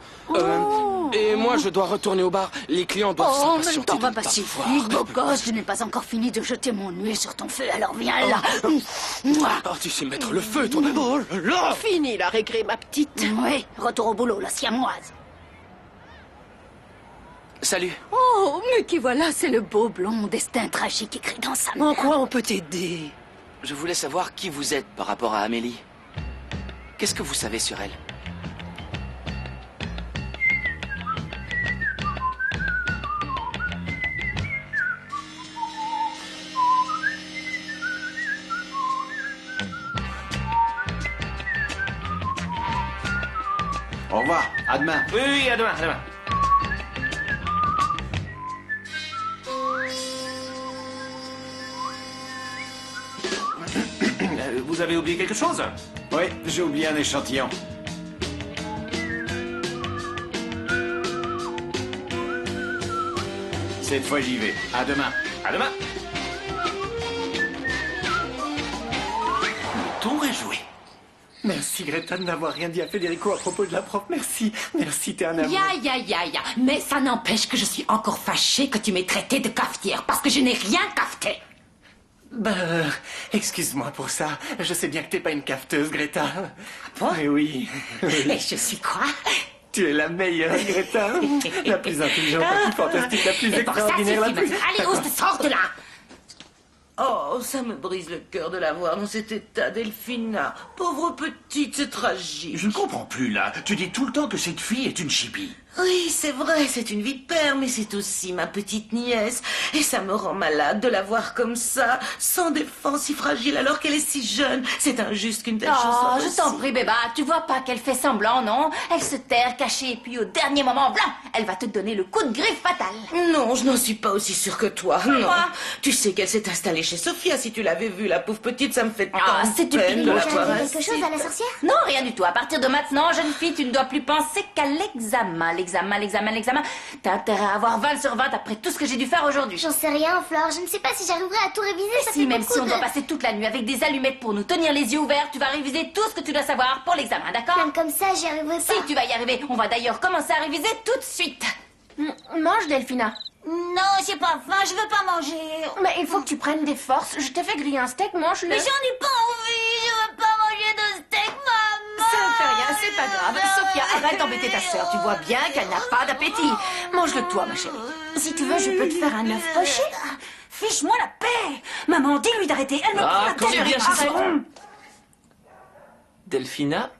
Et moi, je dois retourner au bar. Les clients doivent Oh, mais le s'impatienter temps va de pas si t'avoir. vite, beau gosse. Je n'ai pas encore fini de jeter mon huile sur ton feu, alors viens là. Oh, tu sais mettre le feu, toi. Oh là là. Fini la récré, ma petite. Oui, retour au boulot, la siamoise. Salut. Oh, mais qui voilà, c'est le beau blond destin tragique écrit dans sa main. En quoi on peut t'aider? Je voulais savoir qui vous êtes par rapport à Amélie. Qu'est-ce que vous savez sur elle? Au revoir, à demain. Oui, à demain, à demain. Vous avez oublié quelque chose? Oui, j'ai oublié un échantillon. Cette fois, j'y vais. À demain. À demain. Le tour est joué. Merci, Greta, de n'avoir rien dit à Federico à propos de la prof. Merci. Merci, t'es un amour. Ya. Mais ça n'empêche que je suis encore fâchée que tu m'aies traité de cafetière, parce que je n'ai rien cafeté. Excuse-moi pour ça. Je sais bien que t'es pas une cafeteuse, Greta. bon? Mais oui. Et je suis quoi? Tu es la meilleure, Greta. La plus intelligente, la plus fantastique, la plus Et pour ça, extraordinaire, la suffit plus... maintenant. Allez, Oust, sors de là! Oh, ça me brise le cœur de la voir dans cet état, Delphina. Pauvre petite, c'est tragique. Je ne comprends plus, là. Tu dis tout le temps que cette fille est une chibie. Oui, c'est vrai, c'est une vipère, mais c'est aussi ma petite nièce. Et ça me rend malade de la voir comme ça, sans défense, si fragile, alors qu'elle est si jeune. C'est injuste qu'une telle chose soit Oh, je t'en prie, Béba, tu vois pas qu'elle fait semblant, non? Elle se terre, cachée, et puis au dernier moment, blanc, elle va te donner le coup de griffe fatal. Non, je n'en suis pas aussi sûre que toi. Non. Quoi? Tu sais qu'elle s'est installée chez Sophia. Si tu l'avais vue, la pauvre petite, ça me fait tant C'est de peine de la voir quelque ainsi. chose à la sorcière? Non, rien du tout. À partir de maintenant, jeune fille, tu ne dois plus penser qu'à l'examen. L'examen. T'as intérêt à avoir 20 sur 20 après tout ce que j'ai dû faire aujourd'hui. J'en sais rien, Flore. Je ne sais pas si j'arriverai à tout réviser. Ça Si, fait même beaucoup si on de- doit passer toute la nuit avec des allumettes pour nous tenir les yeux ouverts, tu vas réviser tout ce que tu dois savoir pour l'examen, d'accord? Même comme ça, j'y arriverai pas. Si, tu vas y arriver. On va d'ailleurs commencer à réviser tout de suite. Mange, Delphina. Non, j'ai pas faim, je veux pas manger. Mais il faut que tu prennes des forces. Je t'ai fait griller un steak, mange-le. Mais j'en ai pas envie, je veux pas manger de steak, maman. Ça ne fait rien, c'est pas grave. Sophia, arrête d'embêter ta sœur. Tu vois bien qu'elle n'a pas d'appétit. Mange-le toi, ma chérie. Si tu veux, je peux te faire un œuf poché. Fiche-moi la paix. Maman, dis-lui d'arrêter. Elle me prend la quand tête. même bien chez Arrête. soi. Delphina.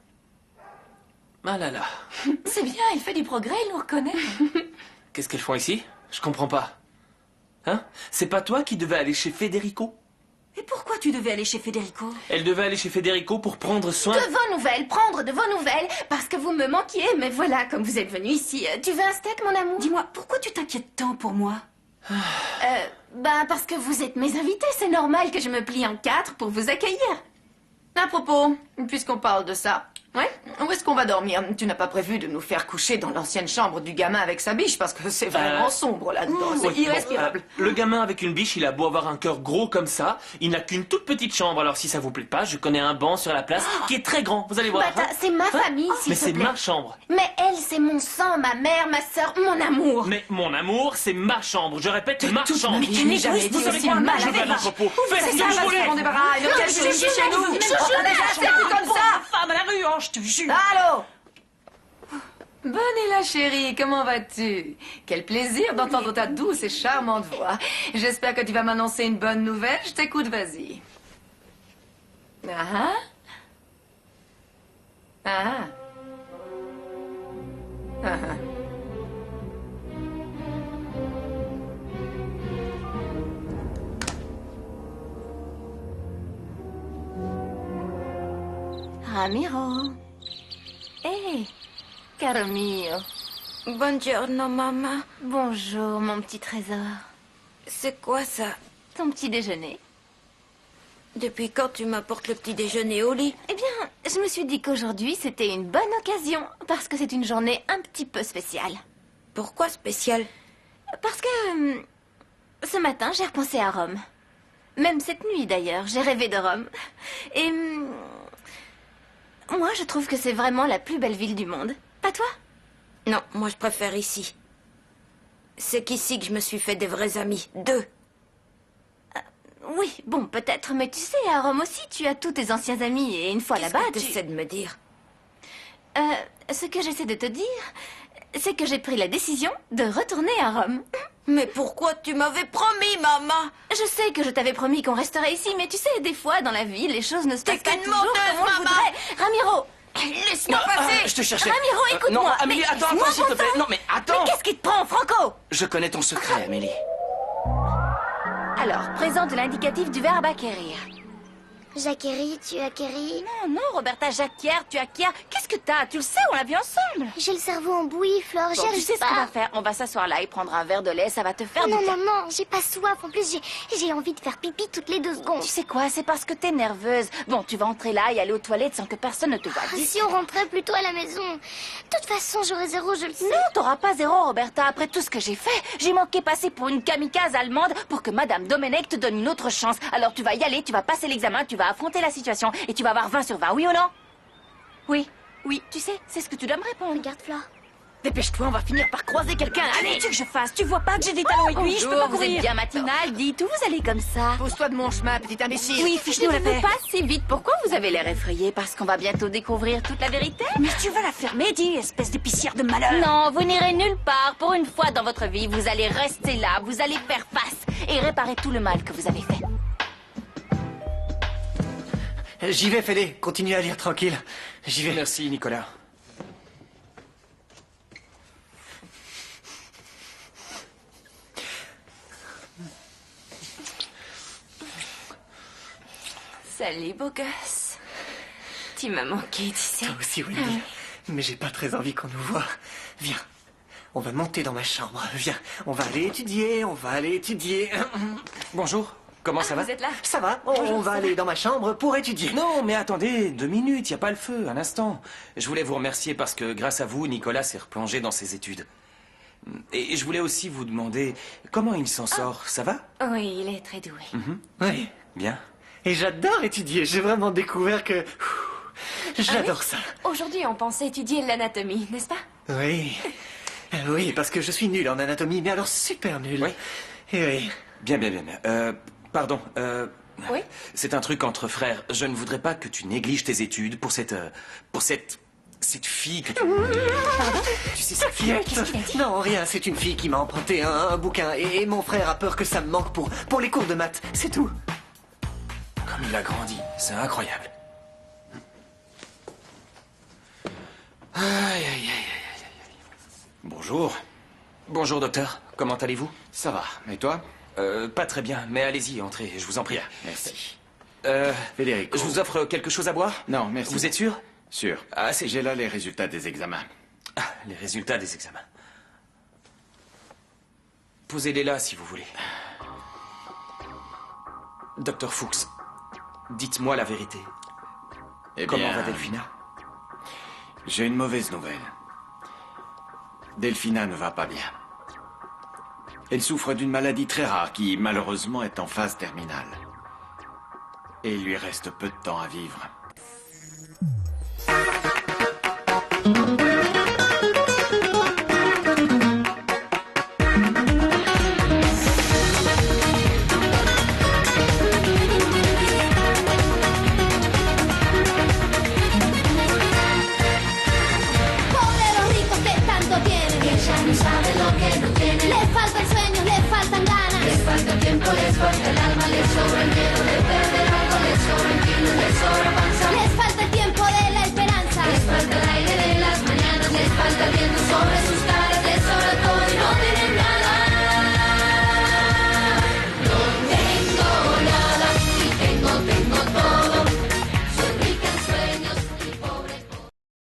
Ah là là. C'est bien, il fait du progrès, il nous reconnaît. Qu'est-ce qu'elles font ici? Je comprends pas. Hein? C'est pas toi qui devais aller chez Federico? Et pourquoi tu devais aller chez Federico? Elle devait aller chez Federico pour prendre soin... De vos nouvelles, prendre de vos nouvelles, parce que vous me manquiez. Mais voilà, comme vous êtes venu ici, tu veux un steak, mon amour? Dis-moi, pourquoi tu t'inquiètes tant pour moi? Parce que vous êtes mes invités, c'est normal que je me plie en 4 pour vous accueillir. À propos, puisqu'on parle de ça, ouais, où est-ce qu'on va dormir? Tu n'as pas prévu de nous faire coucher dans l'ancienne chambre du gamin avec sa biche, parce que c'est vraiment sombre là-dedans, c'est Oui, irrespirable. bon, le gamin avec une biche, il a beau avoir un cœur gros comme ça, il n'a qu'une toute petite chambre. Alors si ça vous plaît pas, je connais un banc sur la place qui est très grand, vous allez voir. Bah, c'est ma famille, s'il Mais te c'est plaît. ma chambre. Mais elle, c'est mon sang, ma mère, ma sœur, mon amour. Mais mon amour, c'est ma chambre. Je répète, ma chambre. vie, je n'ai jamais été Vous savez aussi quoi? mal Je vais à avec l'entrepôt. Faites C'est ce ça, que je vas-y, voulais. on débarras. Et le cachet chez nous. On a déjà assez vu comme ça. Femme à la rue, je te jure. Allô? Bonne chérie, comment vas-tu? Quel plaisir d'entendre ta douce et charmante voix. J'espère que tu vas m'annoncer une bonne nouvelle. Je t'écoute, vas-y. Ah ah. Ah ah. Ah ah. Ramiro. Hé, caro mio. Buongiorno, maman. Bonjour, mon petit trésor. C'est quoi ça? Ton petit déjeuner. Depuis quand tu m'apportes le petit déjeuner au lit? Eh bien, je me suis dit qu'aujourd'hui, c'était une bonne occasion, parce que c'est une journée un petit peu spéciale. Pourquoi spécial? Parce que ce matin, j'ai repensé à Rome. Même cette nuit, d'ailleurs, j'ai rêvé de Rome. Et moi, je trouve que c'est vraiment la plus belle ville du monde. Pas toi? Non, moi je préfère ici. C'est qu'ici que je me suis fait des vrais amis. 2. Oui, bon, peut-être, mais tu sais, à Rome aussi, tu as tous tes anciens amis, et une fois là-bas, tu essaies de me dire? Ce que j'essaie de te dire, c'est que j'ai pris la décision de retourner à Rome. Mais pourquoi tu m'avais promis, maman? Je sais que je t'avais promis qu'on resterait ici, mais tu sais, des fois, dans la vie, les choses ne se passent pas qu'une toujours menteuse, comme on le maman. voudrait. Ramiro, laisse-moi passer. Je te cherchais. Ramiro, écoute-moi. Non, Amélie, Mais attends, laisse-moi s'il te plaît. enfin. Non, mais attends. Mais qu'est-ce qui te prend, Franco? Je connais ton secret, Amélie. Alors, présente l'indicatif du verbe acquérir. J'acquéris, tu acquéris. Non, non, Roberta, j'acquiers, tu acquiers. Qu'est-ce que t'as? Tu le sais, on l'a vu ensemble. J'ai le cerveau en bouillie, Flore, j'y Bon, tu arrive sais ce qu'on pas. va faire? On va s'asseoir là et prendre un verre de lait, ça va te faire Non, du non, bien. non, j'ai pas soif. En plus, j'ai envie de faire pipi toutes les 2 secondes. Tu sais quoi? C'est parce que t'es nerveuse. Bon, tu vas entrer là et aller aux toilettes sans que personne ne te voie. Dis- Si on rentrait plutôt à la maison. De toute façon, j'aurais 0, je le sais. Non, t'auras pas 0, Roberta. Après tout ce que j'ai fait, j'ai manqué passer pour une kamikaze allemande pour que Madame Domenech te donne une autre chance. Alors tu vas y aller, tu vas passer l'examen, tu vas affronter la situation et tu vas avoir 20 sur 20, oui ou non? Oui, oui, tu sais, c'est ce que tu dois me répondre. Regarde, Flore. Dépêche-toi, on va finir par croiser quelqu'un. Allez, tu veux que je fasse? Tu vois pas que j'ai des talons aiguilles, je peux pas Bonjour, courir. Vous êtes bien matinal, dites où vous allez comme ça? Pousse-toi de mon chemin, petit imbécile. Oui, fiche-nous la paix. paix. Pas si vite. Pourquoi vous avez l'air effrayé? Parce qu'on va bientôt découvrir toute la vérité? Mais tu vas la fermer, dis, espèce d'épicière de malheur. Non, vous n'irez nulle part. Pour une fois dans votre vie, vous allez rester là, vous allez faire face et réparer tout le mal que vous avez fait. J'y vais, Fédé. Continue à lire tranquille. J'y vais. Merci, Nicolas. Salut, beau gosse. Tu m'as manqué, tu sais. Toi aussi, Wendy. Mais j'ai pas très envie qu'on nous voie. Viens, on va monter dans ma chambre. Viens, on va aller étudier, Bonjour, comment ça va? Vous êtes là? Ça va, on va aller dans ma chambre pour étudier. Non, mais attendez, 2 minutes, y a pas le feu, un instant. Je voulais vous remercier parce que grâce à vous, Nicolas s'est replongé dans ses études. Et je voulais aussi vous demander comment il s'en sort, ça va? Oui, il est très doué. Oui. Bien. Et j'adore étudier, j'ai vraiment découvert que... J'adore ça. Aujourd'hui, on pensait étudier l'anatomie, n'est-ce pas? Oui. Oui, parce que je suis nul en anatomie, mais alors super nul. Oui. Et oui. Bien. Pardon, Oui? c'est un truc entre frères. Je ne voudrais pas que tu négliges tes études pour cette fille que tu... Pardon? Tu sais, cette fille... Qu'est-ce qu'il a dit? Non, rien, c'est une fille qui m'a emprunté un bouquin et mon frère a peur que ça me manque pour les cours de maths, c'est tout. Comme il a grandi, c'est incroyable. Aïe. Bonjour. Bonjour, docteur. Comment allez-vous? Ça va. Et toi? Pas très bien, mais allez-y, entrez, je vous en prie. Merci. Federico. Je vous offre quelque chose à boire? Non, merci. Vous êtes sûr? Sûr. Ah, J'ai là les résultats des examens. Ah, les résultats des examens. Posez-les là, si vous voulez. Docteur Fuchs, dites-moi la vérité. Comment va Delphina? J'ai une mauvaise nouvelle. Delphina ne va pas bien. Elle souffre d'une maladie très rare qui, malheureusement, est en phase terminale. Et il lui reste peu de temps à vivre.